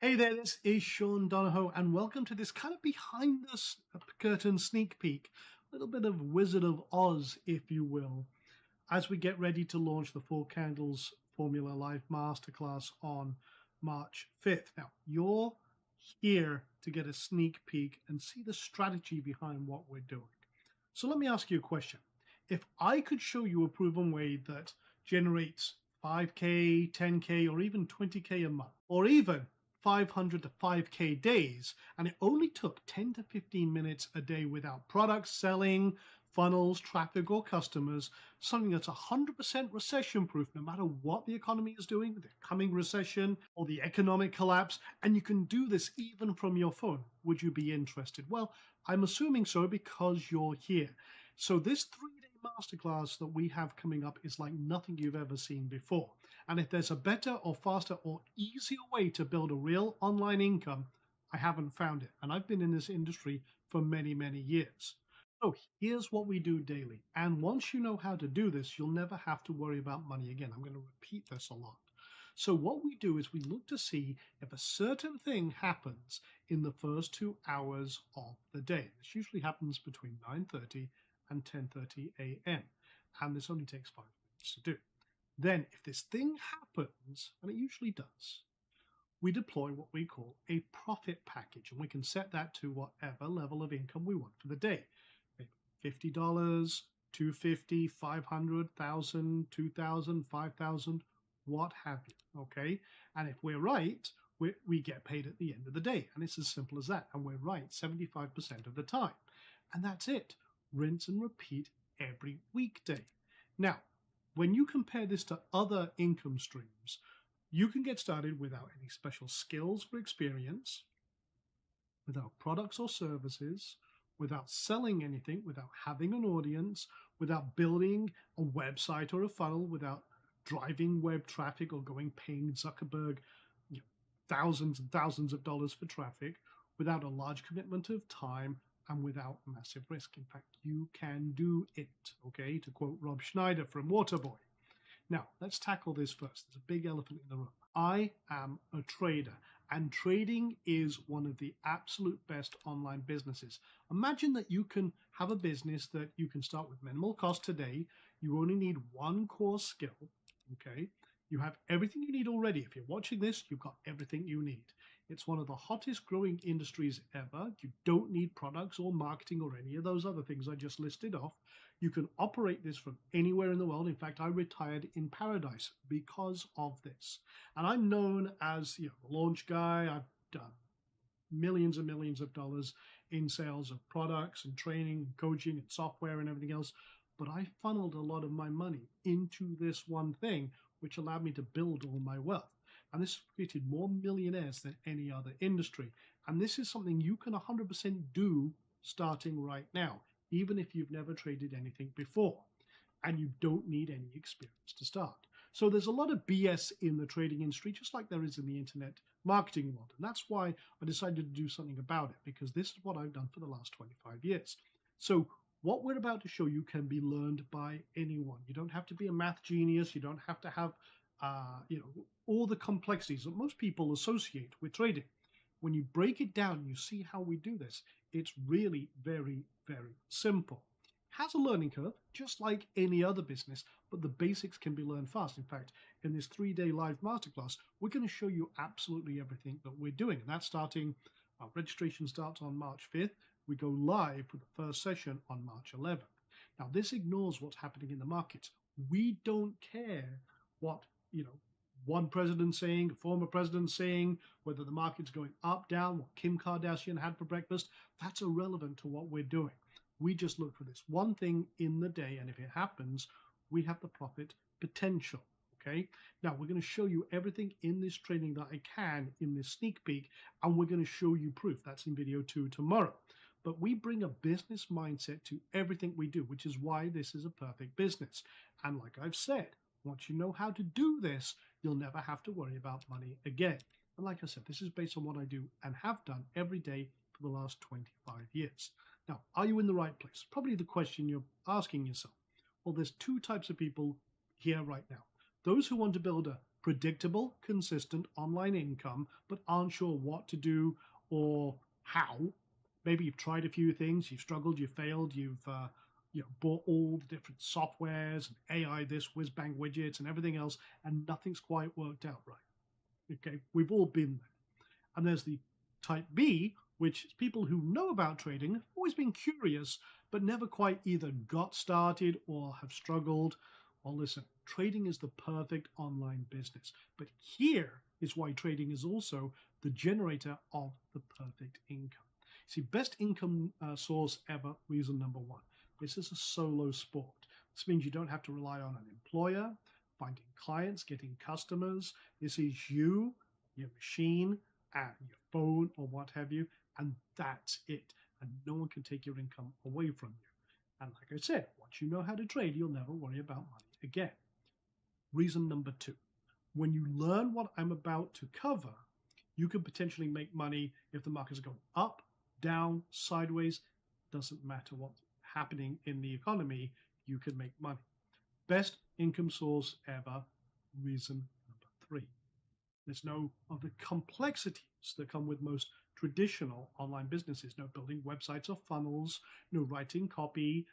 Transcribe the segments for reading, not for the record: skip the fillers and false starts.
Hey there, this is Sean Donahoe, and welcome to this kind of behind the curtain sneak peek, a little bit of Wizard of Oz, if you will, as we get ready to launch the Four Candles Formula Live Masterclass on March 5th. Now, you're here to get a sneak peek and see the strategy behind what we're doing. So let me ask you a question. If I could show you a proven way that generates 5K, 10K, or even 20K a month, or even 500 to 5K days, and it only took 10 to 15 minutes a day without products selling, funnels, traffic, or customers, something that's 100% recession proof no matter what the economy is doing, the coming recession or the economic collapse, and you can do this even from your phone. Would you be interested? Well, I'm assuming so because you're here. So this 3-day masterclass that we have coming up is like nothing you've ever seen before. And if there's a better or faster or easier way to build a real online income, I haven't found it. And I've been in this industry for many, many years. So here's what we do daily. And once you know how to do this, you'll never have to worry about money again. I'm going to repeat this a lot. So what we do is we look to see if a certain thing happens in the first 2 hours of the day. This usually happens between 9:30 and 10:30 a.m. And this only takes 5 minutes to do. Then if this thing happens, and it usually does, we deploy what we call a profit package, and we can set that to whatever level of income we want for the day. $50, $250, $500, $1,000, $2,000, $5,000, what have you, okay? And if we're right, we get paid at the end of the day, and it's as simple as that, and we're right 75% of the time. And that's it. Rinse and repeat every weekday. Now, when you compare this to other income streams, you can get started without any special skills or experience, without products or services, without selling anything, without having an audience, without building a website or a funnel, without driving web traffic or paying Zuckerberg thousands and thousands of dollars for traffic, without a large commitment of time, and without massive risk. In fact, you can do it, okay? To quote Rob Schneider from Waterboy. Now, let's tackle this first. There's a big elephant in the room. I am a trader, and trading is one of the absolute best online businesses. Imagine that you can have a business that you can start with minimal cost today. You only need one core skill, okay? You have everything you need already. If you're watching this, you've got everything you need. It's one of the hottest growing industries ever. You don't need products or marketing or any of those other things I just listed off. You can operate this from anywhere in the world. In fact, I retired in paradise because of this. And I'm known as the launch guy. I've done millions and millions of dollars in sales of products and training and coaching and software and everything else. But I funneled a lot of my money into this one thing, which allowed me to build all my wealth. And this created more millionaires than any other industry. And this is something you can 100% do starting right now, even if you've never traded anything before. And you don't need any experience to start. So there's a lot of BS in the trading industry, just like there is in the internet marketing world. And that's why I decided to do something about it, because this is what I've done for the last 25 years. So what we're about to show you can be learned by anyone. You don't have to be a math genius. You don't have to have, all the complexities that most people associate with trading. When you break it down, you see how we do this. It's really very, very simple. Has a learning curve, just like any other business, but the basics can be learned fast. In fact, in this 3-day live masterclass, we're going to show you absolutely everything that we're doing. And that's starting, registration starts on March 5th. We go live for the first session on March 11th. Now, this ignores what's happening in the markets. We don't care what, one president saying, a former president saying, whether the market's going up, down, what Kim Kardashian had for breakfast. That's irrelevant to what we're doing. We just look for this one thing in the day, and if it happens, we have the profit potential. Okay. Now we're going to show you everything in this training that I can in this sneak peek, and we're going to show you proof. That's in video 2 tomorrow. But we bring a business mindset to everything we do, which is why this is a perfect business. And like I've said, once you know how to do this, you'll never have to worry about money again. And like I said, this is based on what I do and have done every day for the last 25 years. Now, are you in the right place? Probably the question you're asking yourself. Well, there's 2 types of people here right now. Those who want to build a predictable, consistent online income, but aren't sure what to do or how. Maybe you've tried a few things, you've struggled, you've failed, you've bought all the different softwares and AI, this whiz bang widgets and everything else, and nothing's quite worked out right. Okay, we've all been there. And there's the type B, which is people who know about trading, have always been curious, but never quite either got started or have struggled. Well, listen, trading is the perfect online business. But here is why trading is also the generator of the perfect income. See, best income source ever, reason number one. This is a solo sport. This means you don't have to rely on an employer, finding clients, getting customers. This is you, your machine, and your phone or what have you, and that's it. And no one can take your income away from you. And like I said, once you know how to trade, you'll never worry about money again. Reason number two, when you learn what I'm about to cover, you can potentially make money if the markets are going up, down, sideways. Doesn't matter what's happening in the economy, you can make money. Best income source ever, reason number three. There's no of the complexities that come with most traditional online businesses. No building websites or funnels, no writing copy,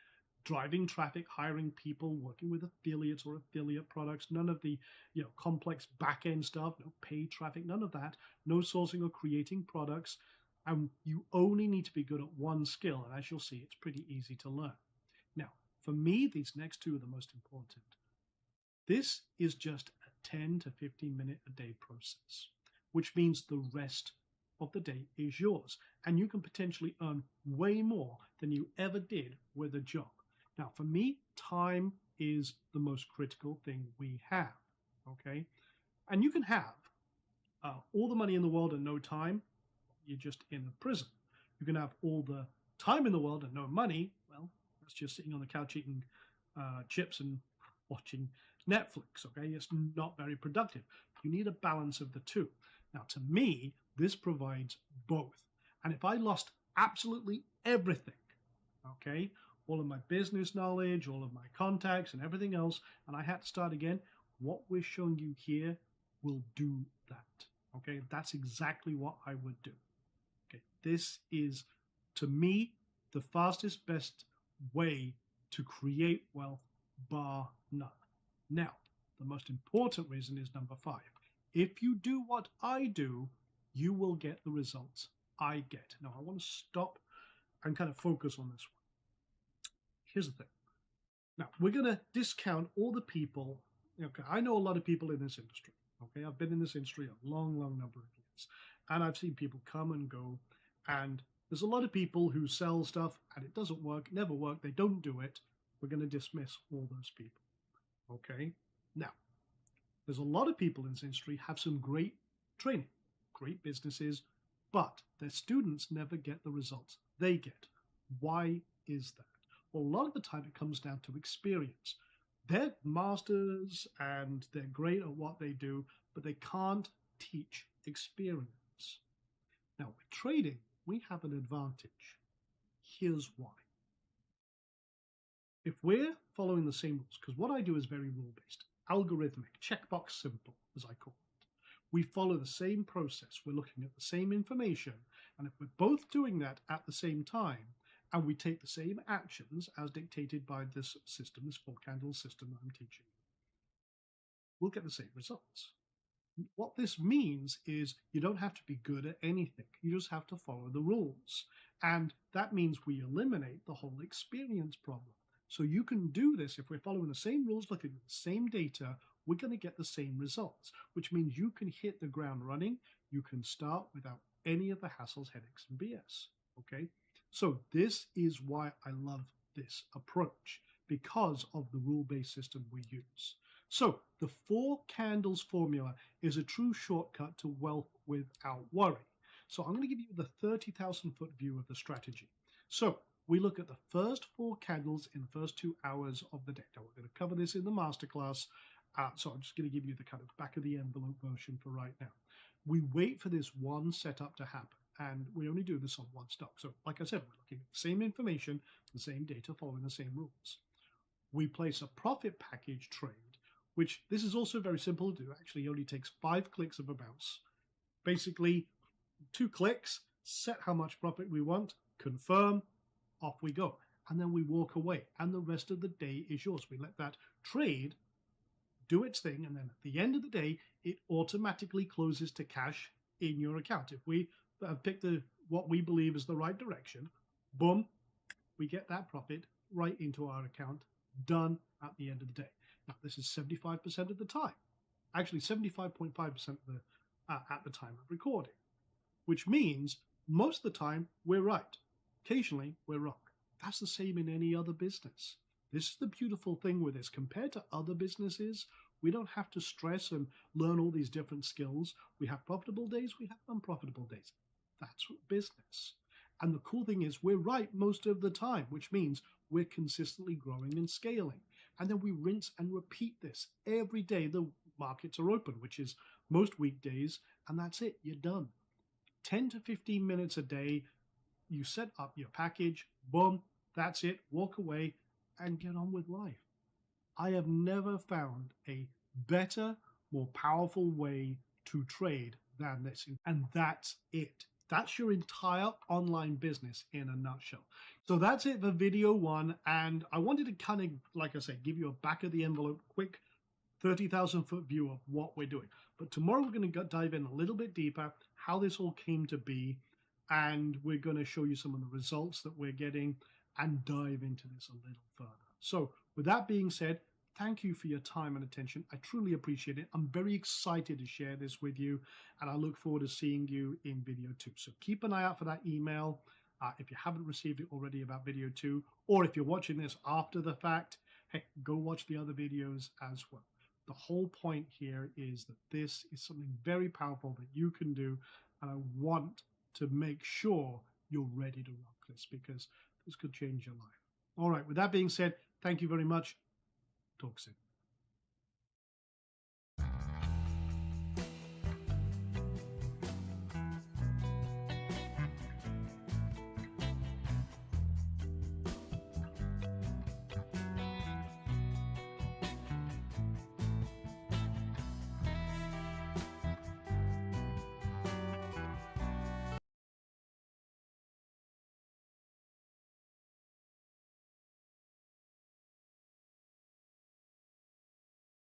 driving traffic, hiring people, working with affiliates or affiliate products. None of the complex back-end stuff, no paid traffic, none of that. No sourcing or creating products. And you only need to be good at one skill. And as you'll see, it's pretty easy to learn. Now, for me, these next two are the most important. This is just a 10 to 15 minute a day process, which means the rest of the day is yours. And you can potentially earn way more than you ever did with a job. Now, for me, time is the most critical thing we have, okay? And you can have all the money in the world and no time. You're just in a prison. You can have all the time in the world and no money. Well, that's just sitting on the couch eating chips and watching Netflix, okay? It's not very productive. You need a balance of the two. Now, to me, this provides both. And if I lost absolutely everything, okay, all of my business knowledge, all of my contacts and everything else, and I had to start again, what we're showing you here will do that, okay? That's exactly what I would do. Okay, this is, to me, the fastest, best way to create wealth, bar none. Now, the most important reason is number 5. If you do what I do, you will get the results I get. Now, I want to stop and kind of focus on this one. Here's the thing. Now, we're going to discount all the people. Okay, I know a lot of people in this industry. Okay, I've been in this industry a long, long number of years. And I've seen people come and go. And there's a lot of people who sell stuff and it doesn't work, never work, they don't do it. We're going to dismiss all those people. Okay? Now, there's a lot of people in this industry have some great training, great businesses, but their students never get the results they get. Why is that? Well, a lot of the time it comes down to experience. They're masters and they're great at what they do, but they can't teach experience. Now, with trading, we have an advantage. Here's why. If we're following the same rules, because what I do is very rule-based, algorithmic, checkbox simple, as I call it. We follow the same process. We're looking at the same information. And if we're both doing that at the same time, and we take the same actions as dictated by this system, this 4-candle system that I'm teaching, we'll get the same results. What this means is you don't have to be good at anything. You just have to follow the rules. And that means we eliminate the whole experience problem. So you can do this if we're following the same rules, looking at the same data, we're going to get the same results, which means you can hit the ground running. You can start without any of the hassles, headaches, and BS. Okay? So this is why I love this approach, because of the rule-based system we use. So the 4 candles formula is a true shortcut to wealth without worry. So I'm going to give you the 30,000-foot view of the strategy. So we look at the first 4 candles in the first 2 hours of the day. Now we're going to cover this in the masterclass. So I'm just going to give you the kind of back of the envelope version for right now. We wait for this one setup to happen, and we only do this on one stock. So like I said, we're looking at the same information, the same data, following the same rules. We place a profit package trade which this is also very simple to do. Actually, only takes 5 clicks of a mouse. Basically, 2 clicks, set how much profit we want, confirm, off we go. And then we walk away. And the rest of the day is yours. We let that trade do its thing. And then at the end of the day, it automatically closes to cash in your account. If we pick what we believe is the right direction, boom, we get that profit right into our account, done at the end of the day. Now, this is 75% of the time. Actually, 75.5% of at the time of recording, which means most of the time we're right. Occasionally we're wrong. That's the same in any other business. This is the beautiful thing with this. Compared to other businesses, we don't have to stress and learn all these different skills. We have profitable days, we have unprofitable days. That's business. And the cool thing is we're right most of the time, which means we're consistently growing and scaling. And then we rinse and repeat this every day the markets are open, which is most weekdays, and that's it, you're done. 10 to 15 minutes a day, you set up your package, boom, that's it, walk away and get on with life. I have never found a better, more powerful way to trade than this. And that's it. That's your entire online business in a nutshell. So that's it for video 1. And I wanted to kind of, like I said, give you a back of the envelope, quick 30,000-foot view of what we're doing. But tomorrow we're going to dive in a little bit deeper, how this all came to be, and we're going to show you some of the results that we're getting and dive into this a little further. So with that being said, thank you for your time and attention. I truly appreciate it. I'm very excited to share this with you, and I look forward to seeing you in video 2. So keep an eye out for that email if you haven't received it already about video 2, or if you're watching this after the fact, hey, go watch the other videos as well. The whole point here is that this is something very powerful that you can do, and I want to make sure you're ready to rock this because this could change your life. All right, with that being said, thank you very much. Talk soon.